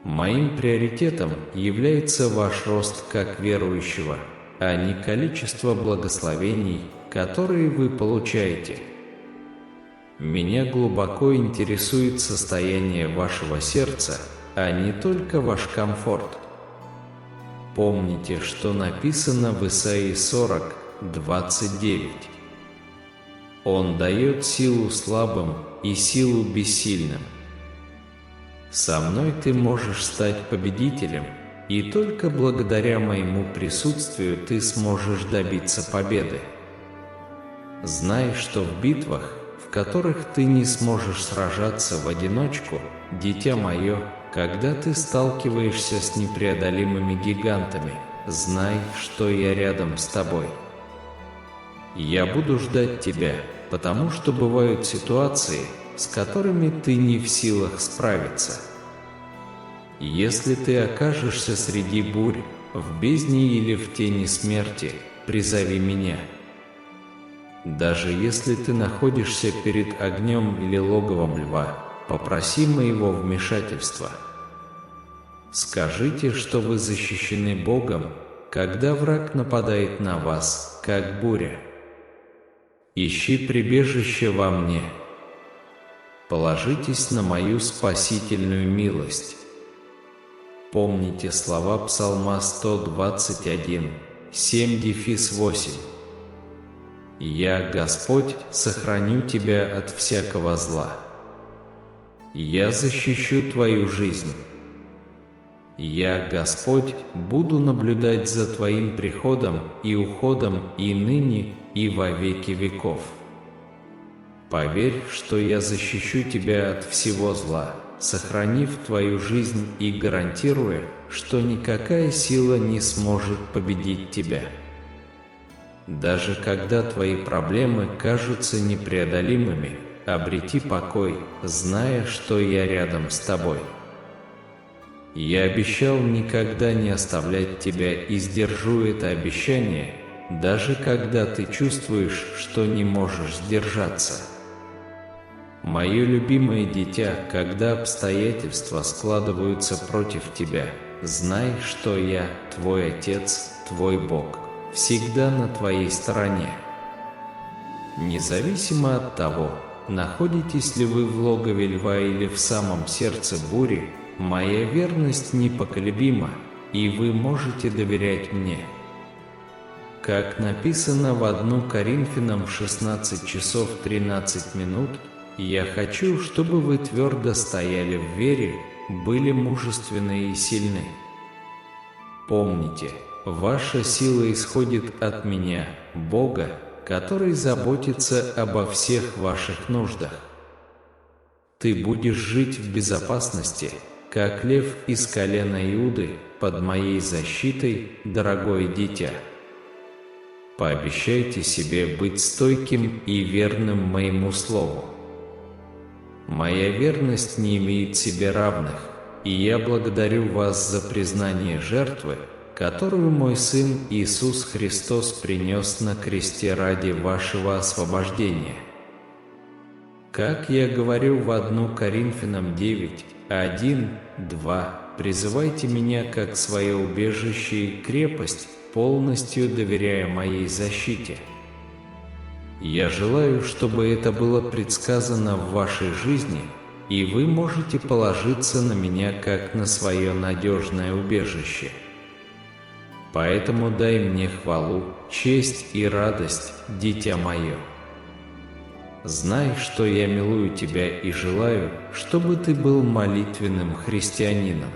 Моим приоритетом является ваш рост как верующего, а не количество благословений, которые вы получаете. Меня глубоко интересует состояние вашего сердца, а не только ваш комфорт. Помните, что написано в Исаии 40:29. Он дает силу слабым и силу бессильным. Со мной ты можешь стать победителем, и только благодаря моему присутствию ты сможешь добиться победы. Знай, что в битвах, в которых ты не сможешь сражаться в одиночку, дитя мое, когда ты сталкиваешься с непреодолимыми гигантами, знай, что я рядом с тобой. Я буду ждать тебя, потому что бывают ситуации, с которыми ты не в силах справиться. Если ты окажешься среди бурь, в бездне или в тени смерти, призови меня. Даже если ты находишься перед огнем или логовом льва, попроси моего вмешательства. Скажите, что вы защищены Богом, когда враг нападает на вас, как буря. Ищи прибежище во мне. Положитесь на мою спасительную милость. Помните слова Псалма 121, 7-8. «Я, Господь, сохраню тебя от всякого зла. Я защищу твою жизнь. Я, Господь, буду наблюдать за твоим приходом и уходом и ныне, и во веки веков. Поверь, что я защищу тебя от всего зла, сохранив твою жизнь и гарантируя, что никакая сила не сможет победить тебя. Даже когда твои проблемы кажутся непреодолимыми, обрети покой, зная, что я рядом с тобой. Я обещал никогда не оставлять тебя и сдержу это обещание, даже когда ты чувствуешь, что не можешь сдержаться. Мое любимое дитя, когда обстоятельства складываются против тебя, знай, что я, твой Отец, твой Бог, всегда на твоей стороне. Независимо от того, находитесь ли вы в логове льва или в самом сердце бури, моя верность непоколебима, и вы можете доверять мне. Как написано в 1 Коринфянам 16 часов 13 минут, я хочу, чтобы вы твердо стояли в вере, были мужественны и сильны. Помните, ваша сила исходит от меня, Бога, который заботится обо всех ваших нуждах. Ты будешь жить в безопасности, как лев из колена Иуды, под моей защитой, дорогое дитя. Пообещайте себе быть стойким и верным моему слову. Моя верность не имеет себе равных, и я благодарю вас за признание жертвы, которую мой Сын Иисус Христос принес на кресте ради вашего освобождения. Как я говорю в 1 Коринфянам 9, 1, 2, призывайте меня как свое убежище и крепость, полностью доверяя моей защите. Я желаю, чтобы это было предсказано в вашей жизни, и вы можете положиться на меня как на свое надежное убежище. Поэтому дай мне хвалу, честь и радость, дитя мое. Знай, что я милую тебя и желаю, чтобы ты был молитвенным христианином.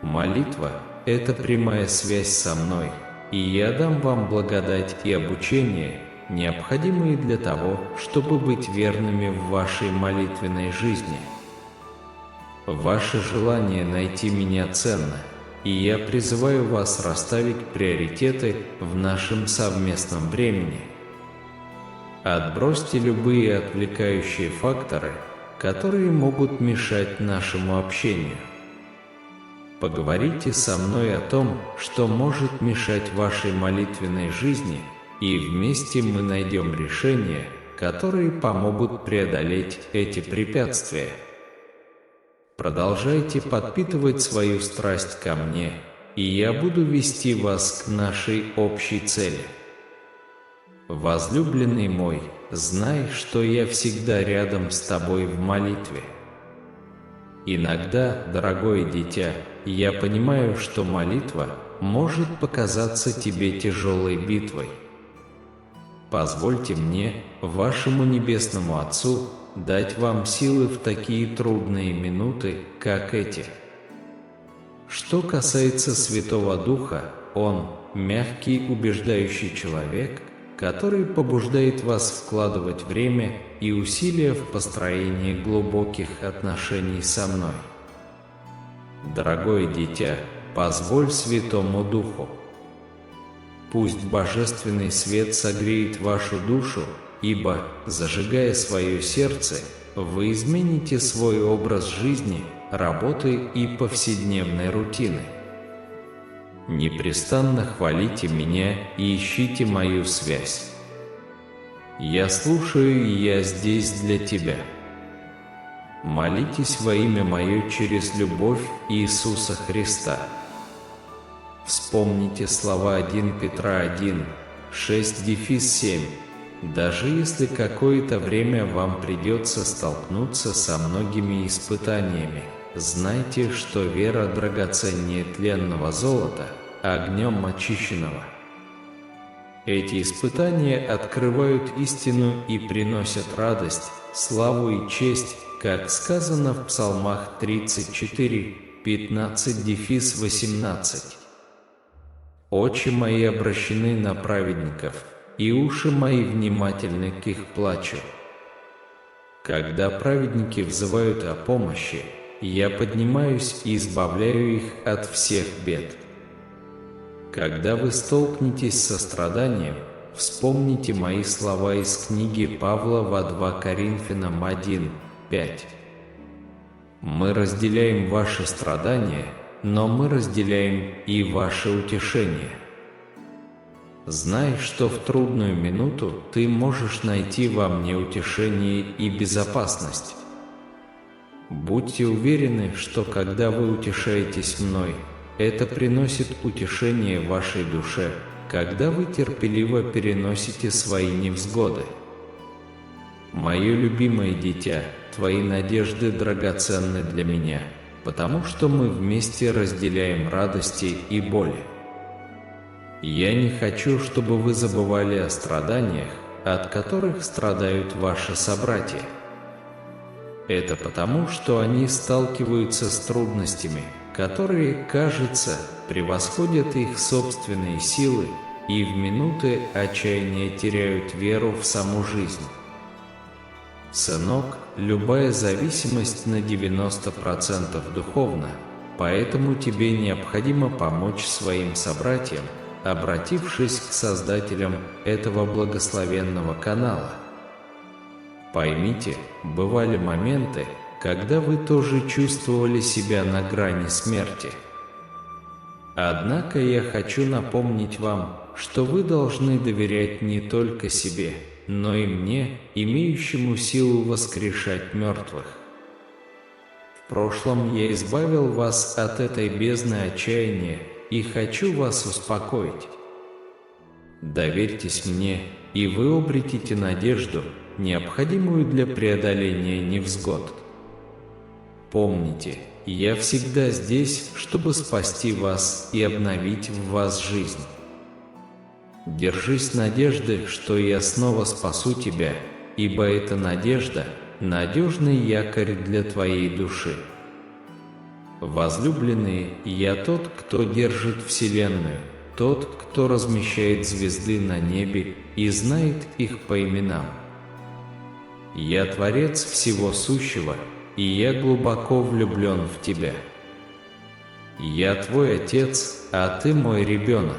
Молитва – это прямая связь со мной, и я дам вам благодать и обучение, необходимые для того, чтобы быть верными в вашей молитвенной жизни. Ваше желание найти меня ценно, и я призываю вас расставить приоритеты в нашем совместном времени. Отбросьте любые отвлекающие факторы, которые могут мешать нашему общению. Поговорите со мной о том, что может мешать вашей молитвенной жизни, и вместе мы найдем решения, которые помогут преодолеть эти препятствия. Продолжайте подпитывать свою страсть ко мне, и я буду вести вас к нашей общей цели. Возлюбленный мой, знай, что я всегда рядом с тобой в молитве. Иногда, дорогое дитя, я понимаю, что молитва может показаться тебе тяжелой битвой. Позвольте мне, вашему Небесному Отцу, дать вам силы в такие трудные минуты, как эти. Что касается Святого Духа, Он – мягкий, убеждающий человек, который побуждает вас вкладывать время и усилия в построение глубоких отношений со мной. Дорогое дитя, позволь Святому Духу. Пусть Божественный свет согреет вашу душу, ибо, зажигая свое сердце, вы измените свой образ жизни, работы и повседневной рутины. Непрестанно хвалите меня и ищите мою связь. Я слушаю, и я здесь для тебя. Молитесь во имя мое через любовь Иисуса Христа. Вспомните слова 1 Петра 1, 6-7. Даже если какое-то время вам придется столкнуться со многими испытаниями, знайте, что вера драгоценнее тленного золота, огнем очищенного. Эти испытания открывают истину и приносят радость, славу и честь, как сказано в Псалмах 34, 15-18. «Очи мои обращены на праведников, и уши мои внимательны к их плачу. Когда праведники взывают о помощи, я поднимаюсь и избавляю их от всех бед. Когда вы столкнетесь со страданием, вспомните мои слова из книги Павла во 2 Коринфянам 1, 5. Мы разделяем ваши страдания, но мы разделяем и ваше утешение. Знай, что в трудную минуту ты можешь найти во мне утешение и безопасность. Будьте уверены, что когда вы утешаетесь мной, это приносит утешение вашей душе, когда вы терпеливо переносите свои невзгоды. Мое любимое дитя, твои надежды драгоценны для меня, потому что мы вместе разделяем радости и боли. Я не хочу, чтобы вы забывали о страданиях, от которых страдают ваши собратья. Это потому, что они сталкиваются с трудностями, которые, кажется, превосходят их собственные силы, и в минуты отчаяния теряют веру в саму жизнь. Сынок, любая зависимость на 90% духовна, поэтому тебе необходимо помочь своим собратьям, обратившись к создателям этого благословенного канала. Поймите, бывали моменты, когда вы тоже чувствовали себя на грани смерти. Однако я хочу напомнить вам, что вы должны доверять не только себе, но и мне, имеющему силу воскрешать мертвых. В прошлом я избавил вас от этой бездны отчаяния и хочу вас успокоить. Доверьтесь мне, и вы обретите надежду, необходимую для преодоления невзгод. Помните, я всегда здесь, чтобы спасти вас и обновить в вас жизнь. Держись надежды, что я снова спасу тебя, ибо эта надежда – надежный якорь для твоей души. Возлюбленные, я тот, кто держит вселенную, тот, кто размещает звезды на небе и знает их по именам. Я Творец всего сущего, и я глубоко влюблен в тебя. Я твой Отец, а ты мой ребенок.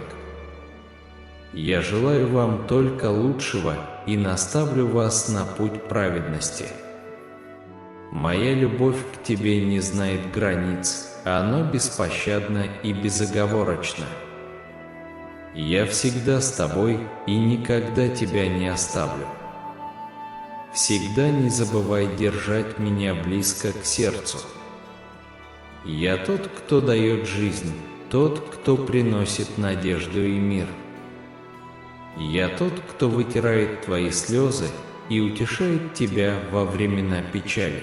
Я желаю вам только лучшего и наставлю вас на путь праведности. Моя любовь к тебе не знает границ, она беспощадна и безоговорочна. Я всегда с тобой и никогда тебя не оставлю. Всегда не забывай держать меня близко к сердцу. Я тот, кто дает жизнь, тот, кто приносит надежду и мир. Я тот, кто вытирает твои слезы и утешает тебя во времена печали.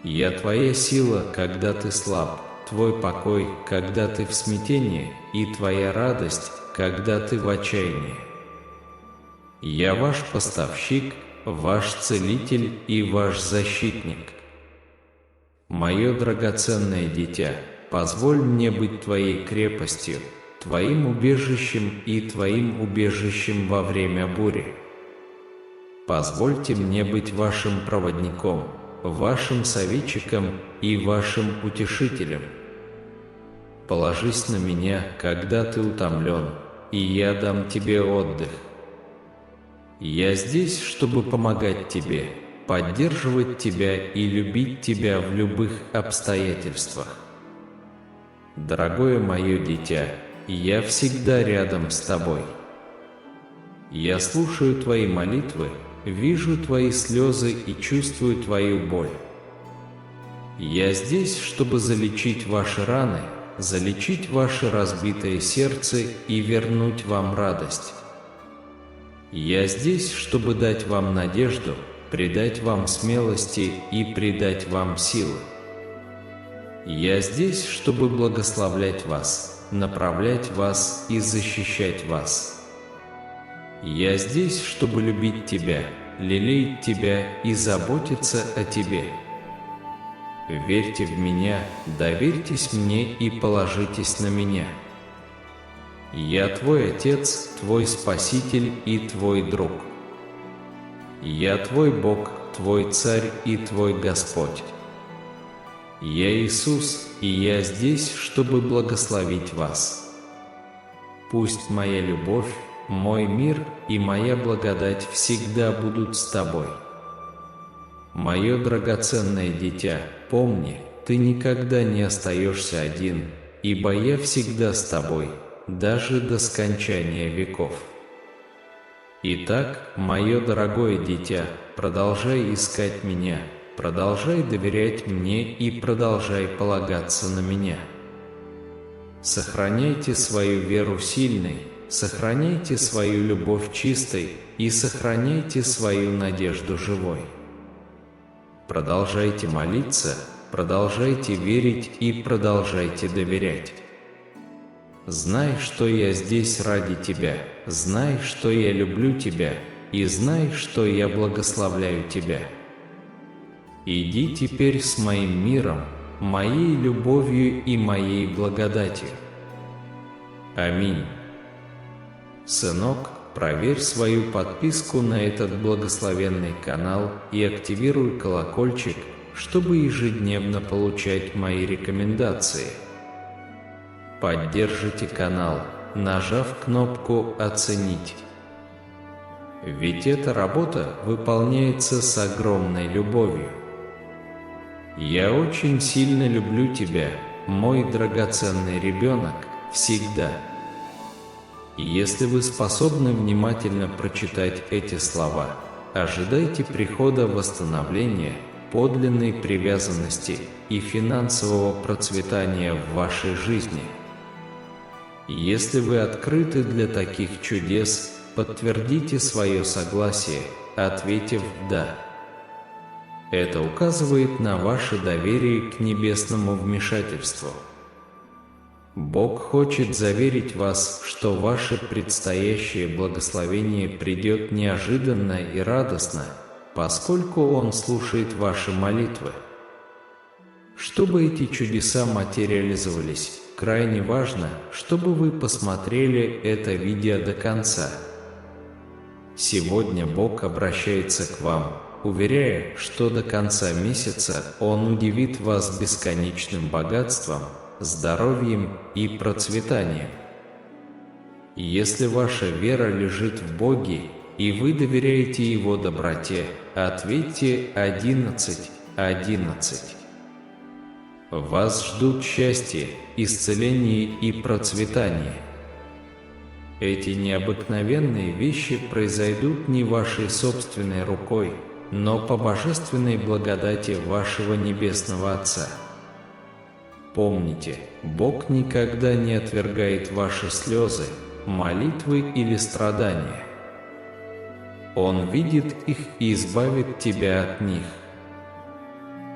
Я твоя сила, когда ты слаб, твой покой, когда ты в смятении, и твоя радость, когда ты в отчаянии. Я ваш поставщик, ваш целитель и ваш защитник. Мое драгоценное дитя, позволь мне быть твоей крепостью, твоим убежищем и твоим убежищем во время бури. Позвольте мне быть вашим проводником, вашим советчиком и вашим утешителем. Положись на меня, когда ты утомлен, и я дам тебе отдых. Я здесь, чтобы помогать тебе, поддерживать тебя и любить тебя в любых обстоятельствах. Дорогое мое дитя, я всегда рядом с тобой. Я слушаю твои молитвы, вижу твои слезы и чувствую твою боль. Я здесь, чтобы залечить ваши раны, залечить ваше разбитое сердце и вернуть вам радость. Я здесь, чтобы дать вам надежду, придать вам смелости и придать вам силы. Я здесь, чтобы благословлять вас, направлять вас и защищать вас. Я здесь, чтобы любить тебя, лелеять тебя и заботиться о тебе. Верьте в меня, доверьтесь мне и положитесь на меня. Я твой Отец, твой Спаситель и твой друг. Я твой Бог, твой Царь и твой Господь. Я Иисус, и я здесь, чтобы благословить вас. Пусть моя любовь, мой мир и моя благодать всегда будут с тобой. Мое драгоценное дитя, помни, ты никогда не остаешься один, ибо я всегда с тобой, даже до скончания веков. Итак, мое дорогое дитя, продолжай искать меня, продолжай доверять мне и продолжай полагаться на меня. Сохраняйте свою веру сильной, сохраняйте свою любовь чистой и сохраняйте свою надежду живой. Продолжайте молиться, продолжайте верить и продолжайте доверять. Знай, что я здесь ради тебя, знай, что я люблю тебя, и знай, что я благословляю тебя. Иди теперь с моим миром, моей любовью и моей благодатью. Аминь. Сынок, проверь свою подписку на этот благословенный канал и активируй колокольчик, чтобы ежедневно получать мои рекомендации. Поддержите канал, нажав кнопку «Оценить». Ведь эта работа выполняется с огромной любовью. Я очень сильно люблю тебя, мой драгоценный ребенок, всегда. Если вы способны внимательно прочитать эти слова, ожидайте прихода восстановления, подлинной привязанности и финансового процветания в вашей жизни. Если вы открыты для таких чудес, подтвердите свое согласие, ответив «да». Это указывает на ваше доверие к небесному вмешательству. Бог хочет заверить вас, что ваше предстоящее благословение придет неожиданно и радостно, поскольку Он слушает ваши молитвы. Чтобы эти чудеса материализовались, крайне важно, чтобы вы посмотрели это видео до конца. Сегодня Бог обращается к вам, уверяя, что до конца месяца Он удивит вас бесконечным богатством, здоровьем и процветанием. Если ваша вера лежит в Боге, и вы доверяете Его доброте, ответьте 11:11. Вас ждут счастье, исцеление и процветание. Эти необыкновенные вещи произойдут не вашей собственной рукой, но по божественной благодати вашего Небесного Отца. Помните, Бог никогда не отвергает ваши слезы, молитвы или страдания. Он видит их и избавит тебя от них.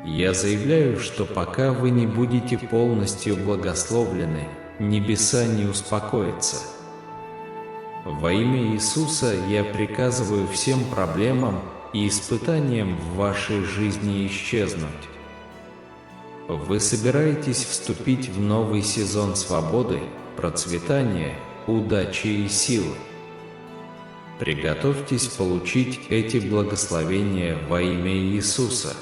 Я заявляю, что пока вы не будете полностью благословлены, небеса не успокоятся. Во имя Иисуса я приказываю всем проблемам и испытаниям в вашей жизни исчезнуть. Вы собираетесь вступить в новый сезон свободы, процветания, удачи и силы. Приготовьтесь получить эти благословения во имя Иисуса.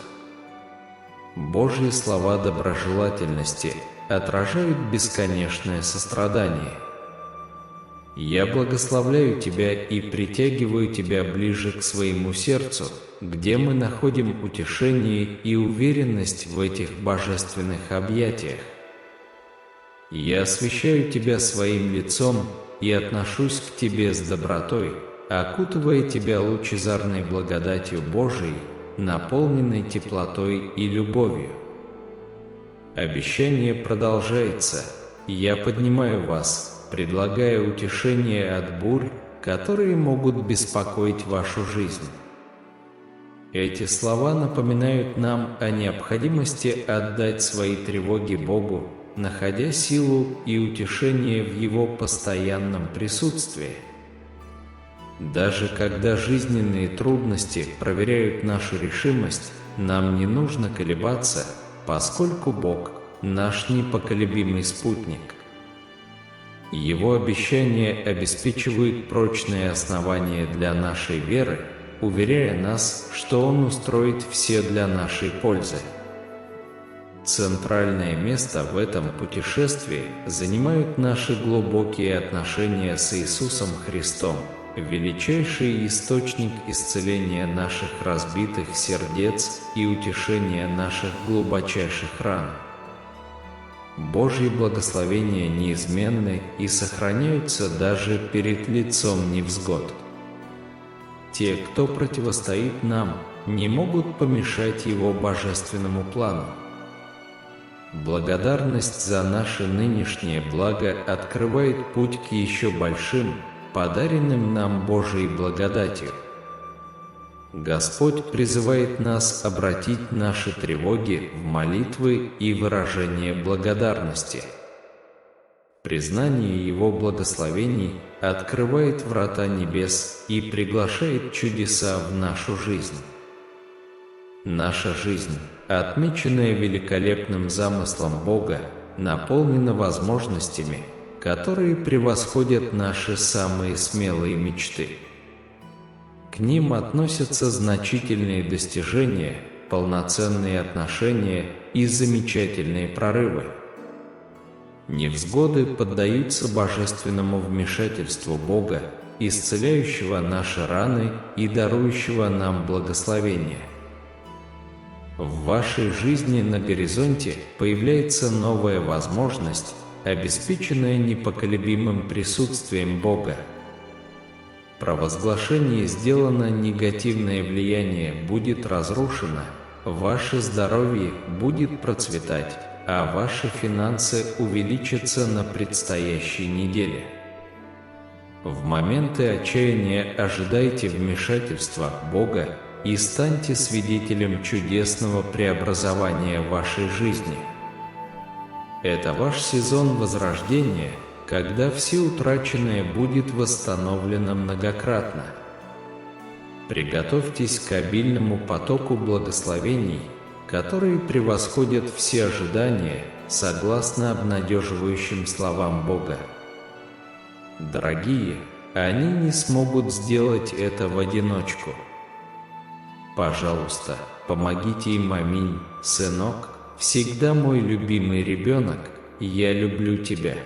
Божьи слова доброжелательности отражают бесконечное сострадание. Я благословляю тебя и притягиваю тебя ближе к своему сердцу, где мы находим утешение и уверенность в этих божественных объятиях. Я освящаю тебя своим лицом и отношусь к тебе с добротой, окутывая тебя лучезарной благодатью Божией, наполненной теплотой и любовью. Обещание продолжается. Я поднимаю вас, предлагая утешение от бурь, которые могут беспокоить вашу жизнь. Эти слова напоминают нам о необходимости отдать свои тревоги Богу, находя силу и утешение в Его постоянном присутствии. Даже когда жизненные трудности проверяют нашу решимость, нам не нужно колебаться, поскольку Бог – наш непоколебимый спутник. Его обещания обеспечивают прочные основания для нашей веры, уверяя нас, что Он устроит все для нашей пользы. Центральное место в этом путешествии занимают наши глубокие отношения с Иисусом Христом, величайший источник исцеления наших разбитых сердец и утешения наших глубочайших ран. Божьи благословения неизменны и сохраняются даже перед лицом невзгод. Те, кто противостоит нам, не могут помешать Его божественному плану. Благодарность за наше нынешнее благо открывает путь к еще большим, подаренным нам Божией благодатью. Господь призывает нас обратить наши тревоги в молитвы и выражение благодарности. Признание Его благословений открывает врата небес и приглашает чудеса в нашу жизнь. Наша жизнь, отмеченная великолепным замыслом Бога, наполнена возможностями, которые превосходят наши самые смелые мечты. К ним относятся значительные достижения, полноценные отношения и замечательные прорывы. Невзгоды поддаются божественному вмешательству Бога, исцеляющего наши раны и дарующего нам благословение. В вашей жизни на горизонте появляется новая возможность, обеспеченная непоколебимым присутствием Бога. Провозглашение сделано, негативное влияние будет разрушено, ваше здоровье будет процветать, а ваши финансы увеличатся на предстоящей неделе. В моменты отчаяния ожидайте вмешательства Бога, и станьте свидетелем чудесного преобразования вашей жизни. Это ваш сезон возрождения, когда все утраченное будет восстановлено многократно. Приготовьтесь к обильному потоку благословений, которые превосходят все ожидания, согласно обнадеживающим словам Бога. Дорогие, они не смогут сделать это в одиночку. Пожалуйста, помогите им. Аминь, сынок, всегда мой любимый ребенок, я люблю тебя.